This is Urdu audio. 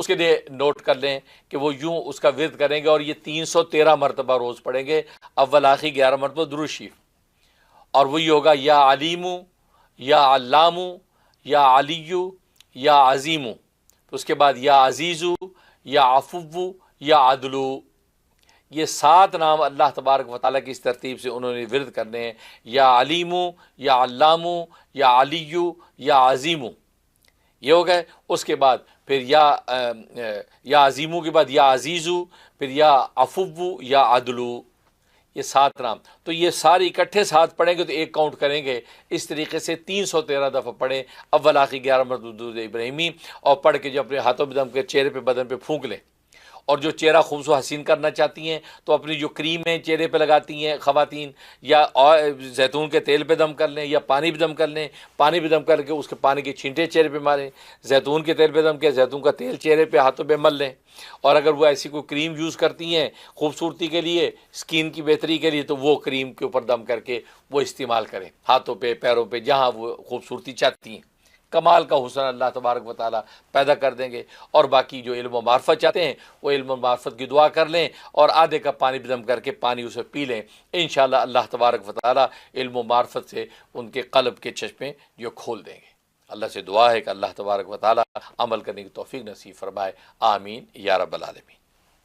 اس کے لیے نوٹ کر لیں کہ وہ یوں اس کا ورد کریں گے اور یہ 313 مرتبہ روز پڑھیں گے، اول آخر 11 مرتبہ درود شریف، اور وہی ہوگا یا علیمو، یا علامو، یا علیو، یا عظیمو، اس کے بعد یا عزیزو، یا عفو، یا عدلو۔ یہ 7 نام اللہ تبارک و تعالیٰ کی اس ترتیب سے انہوں نے ورد کرنے ہیں، یا علیمو، یا علامو، یا علیو، یا عظیمو، یہ ہو گئے۔ اس کے بعد پھر یا عظیمو کے بعد یا عزیزو، پھر یا عفو، یا عدلو، یہ 7 نام۔ تو یہ سارے اکٹھے ساتھ پڑھیں گے تو ایک کاؤنٹ کریں گے، اس طریقے سے 313 دفعہ پڑھیں اول آخر 11 مرتبہ درود ابراہیمی، اور پڑھ کے جو اپنے ہاتھوں پہ دم کے چہرے پہ بدن پہ پھونک لیں۔ اور جو چہرہ خوبصورت حسین کرنا چاہتی ہیں تو اپنی جو کریمیں چہرے پہ لگاتی ہیں خواتین، یا زیتون کے تیل پہ دم کر لیں، یا پانی پہ دم کر لیں، پانی پہ دم کر کے اس کے پانی کے چھینٹے چہرے پہ ماریں، زیتون کے تیل پہ دم کے زیتون کا تیل چہرے پہ ہاتھوں پہ مل لیں۔ اور اگر وہ ایسی کوئی کریم یوز کرتی ہیں خوبصورتی کے لیے، اسکن کی بہتری کے لیے، تو وہ کریم کے اوپر دم کر کے وہ استعمال کریں ہاتھوں پہ، پیروں پہ، جہاں وہ خوبصورتی چاہتی ہیں۔ کمال کا حسن اللہ تبارک و تعالیٰ پیدا کر دیں گے۔ اور باقی جو علم و معرفت چاہتے ہیں وہ علم و معرفت کی دعا کر لیں، اور آدھے کپ پانی بدم کر کے پانی اسے پی لیں، انشاءاللہ اللہ تبارک و تعالیٰ علم و معرفت سے ان کے قلب کے چشمے جو کھول دیں گے۔ اللہ سے دعا ہے کہ اللہ تبارک و تعالیٰ عمل کرنے کی توفیق نصیب فرمائے، آمین یا رب العالمین۔